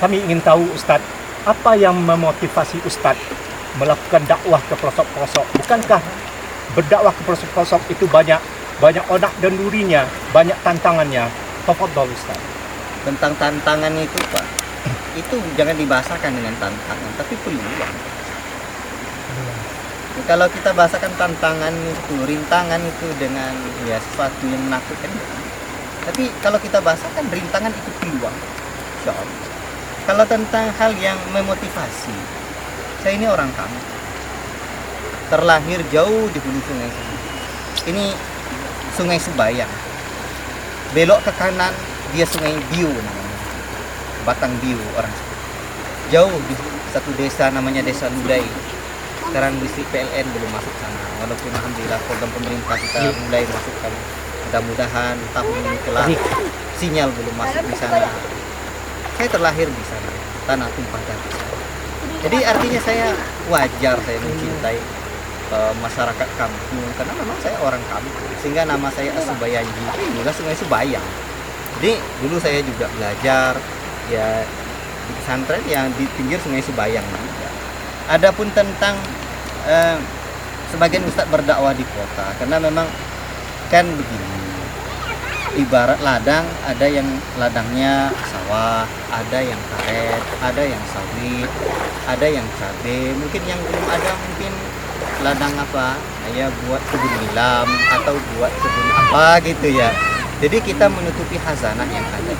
kami ingin tahu Ustaz, apa yang memotivasi Ustaz melakukan dakwah ke pelosok-pelosok? Bukankah berdakwah ke pelosok-pelosok itu banyak onak dan durinya, banyak tantangannya? Tafadhol Ustaz. Tentang tantangan itu Pak, itu jangan dibahasakan dengan tantangan, tapi peluang. Kalau kita bahasakan tantangan itu, rintangan itu dengan ya sesuatu yang menakutkan. Tapi kalau kita bahasakan rintangan itu peluang. Insya Allah. Kalau tentang hal yang memotivasi, saya ini orang kampung, terlahir jauh di hulu sungai. Ini Sungai Subayang. Belok ke kanan dia Sungai Biu namanya. Batang Biu orang sebut. Jauh di satu desa namanya Desa Ludai. Sekarang listrik PLN belum masuk sana. Walaupun alhamdulillah program pemerintah kita mulai masukkan. Mudah-mudahan tahun ini kelak sinyal belum masuk di sana. Saya terlahir di sana, tanah tumpah darah saya. Jadi artinya saya wajar saya mencintai masyarakat kampung karena memang saya orang kampung. Sehingga nama saya Subayanji, inilah Sungai Subayang. Jadi dulu saya juga belajar ya di pesantren yang di pinggir Sungai Subayang juga. Adapun tentang sebagian ustadz berdakwah di kota, karena memang kan begini, ibarat ladang, ada yang ladangnya sawah, ada yang karet, ada yang sawit, ada yang cabai, mungkin yang belum ada mungkin ladang apa ya buat kebun nilam atau buat kebun apa gitu ya. Jadi kita menutupi khazanah yang ada,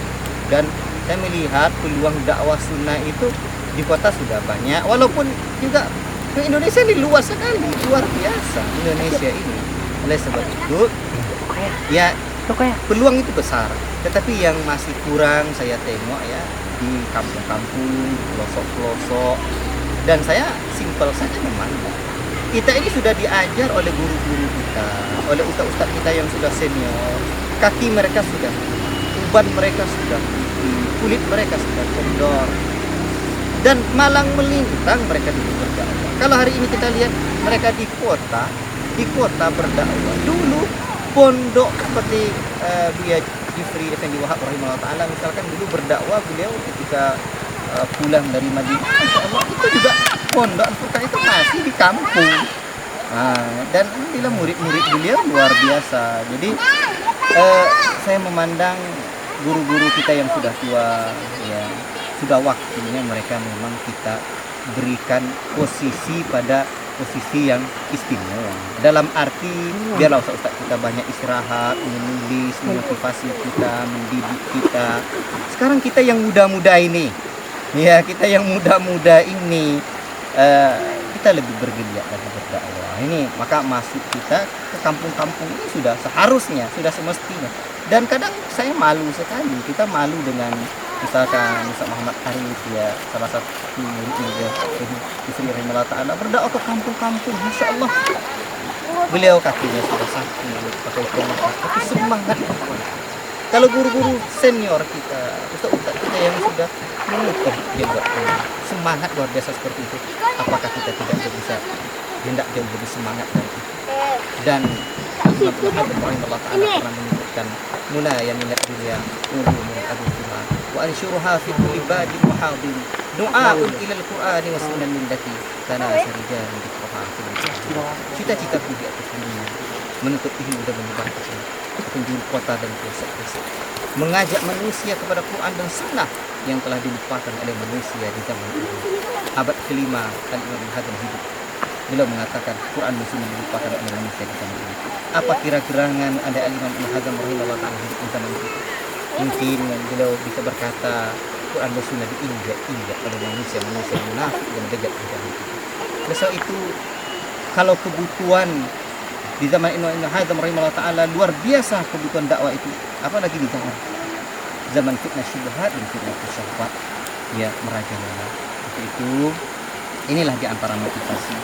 dan saya melihat peluang dakwah sunnah itu di kota sudah banyak, walaupun juga Indonesia ini luas sekali, luar biasa Indonesia ini. Oleh sebab itu ya peluang itu besar, tetapi yang masih kurang saya tengok ya di kampung-kampung, pelosok-pelosok. Dan saya simpel saja memandang, kita ini sudah diajar oleh guru-guru kita, oleh ustaz-ustaz kita yang sudah senior. Kaki mereka sudah, uban mereka sudah, kulit mereka sudah kendor, dan malang melintang mereka dulu berdakwah. Kalau hari ini kita lihat mereka di kota berdakwah. Dulu pondok seperti Buya Jifri Effendi Wahab rahimahullah ta'ala misalkan dulu berdakwah beliau ketika pulang dari Madinah, Masya Allah, itu juga pondok Al-Furqan itu masih di kampung. Dan alhamdulillah murid-murid beliau luar biasa. Jadi saya memandang guru-guru kita yang sudah tua ya, sudah waktunya mereka memang kita berikan posisi pada posisi yang istimewa. Dalam arti biarlah ustaz kita banyak istirahat, menulis, memotivasi kita, mendidik kita. Sekarang kita yang muda-muda ini, ya kita yang muda-muda ini kita lebih bergeliat lagi berdakwah. Ini maka masuk kita ke kampung-kampung ini sudah seharusnya, sudah semestinya. Dan kadang saya malu sekali, kita malu dengan misalkan Ustaz Muhammad Arif ya, salah satu muridnya Istri Rahimahullah Ta'ala berdakwah ke kampung-kampung, Masya Allah beliau kakinya sudah sakit pakai tongkat, tapi semangat. Kalau guru-guru senior kita, ustaz-ustaz kita yang sudah menutup jenggot, semangat luar biasa seperti itu, apakah kita tidak bisa hendak jauh lebih semangat dari itu? Dan Muhammad Rahimahullah Ta'ala pernah menyebutkan mulai yang ingat dunia ulum al-adufima wa anshuruha fi kulli badin wa hadin du'a'un ila al-Qur'ani wa sunan millati kana asarijan di cita-cita di atas dunia menuntut ilmu dan menyebarkan penjuru kota dan pelosok-pelosok, mengajak manusia kepada Quran dan Sunnah yang telah dilupakan oleh manusia di zaman ini. Abad kelima Al-Imam Ibn Hazm hidup, beliau mengatakan Quran dan Sunnah dilupakan oleh manusia di zaman ini. Apa kira-kirangan ada Al-Imam Ibn Hazm rahimahullah ta'ala hidup di zaman itu? Mungkin beliau bisa berkata Quran dan Sunnah diinjak-injak oleh manusia munafik yang bejat di zaman itu. Oleh sebab itu, kalau kebutuhan di zaman Ibn Hazm rahimahullah ta'ala luar biasa kebutuhan dakwah itu, apalagi di zaman fitnah syubhat dan fitnah syahwat ya merajalela. Itu inilah di antara motivasi.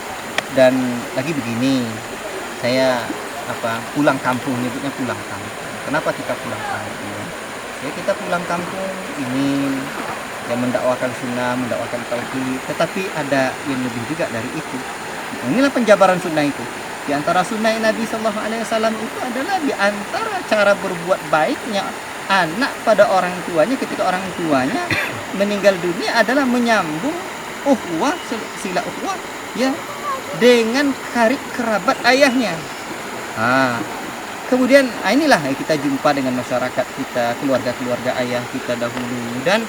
Dan lagi begini, saya pulang kampung, nyebutnya pulang kampung. Kenapa kita pulang kampung? Ya kita pulang kampung ini yang mendakwakan sunnah, mendakwakan tauhid, tetapi ada yang lebih juga dari itu. Inilah penjabaran sunnah itu. Di antara sunnah Nabi SAW itu adalah di antara cara berbuat baiknya anak pada orang tuanya ketika orang tuanya meninggal dunia adalah menyambung ukhuwah, sila ukhuwah ya dengan karib kerabat ayahnya. Kemudian inilah kita jumpa dengan masyarakat kita, keluarga-keluarga ayah kita dahulu. Dan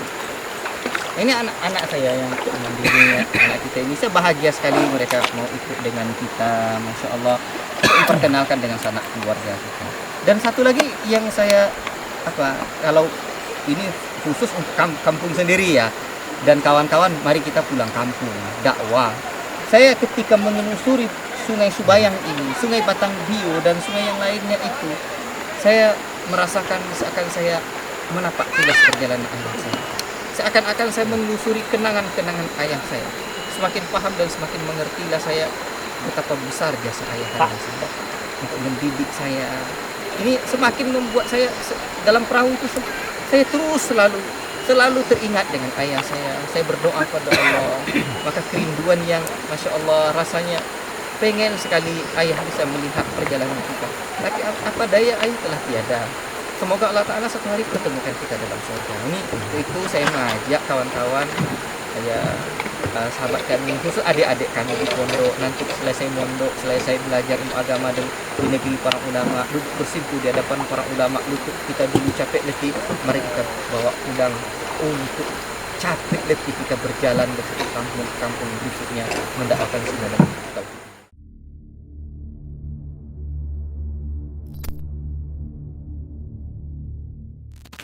ini anak-anak saya yang mandiri, anak kita ini, saya bahagia sekali mereka mau ikut dengan kita, Masya Allah, memperkenalkan dengan sanak keluarga kita. Dan satu lagi yang saya kalau ini khusus untuk kampung sendiri ya, dan kawan-kawan, mari kita pulang kampung dakwah. Saya ketika menelusuri Sungai Subayang ini, Sungai Batang Bio dan sungai yang lainnya itu, saya merasakan seakan saya menapak tilas perjalanan ayah saya. Seakan-akan saya menelusuri kenangan-kenangan ayah saya. Semakin paham dan semakin mengertilah saya betapa besar jasa ayah saya untuk mendidik saya. Ini semakin membuat saya dalam perahu itu saya terus selalu teringat dengan ayah saya. Saya berdoa pada Allah, maka kerinduan yang Masya Allah rasanya pengen sekali ayah bisa melihat perjalanan kita. Tapi apa daya, ayah telah tiada. Semoga Allah Ta'ala satu hari pertemukan kita dalam surga. Ini itu saya mengajak kawan-kawan, sahabat kami, khusus adik-adik kami di pondok, nanti selesai mondok, selesai belajar ilmu agama di negeri para ulama, duduk bersimpu di hadapan para ulama, lutut kita dulu capek letih, mari kita bawa pulang untuk capek letih kita berjalan ke kampung-kampung berikutnya mendapatkan segala tauhid.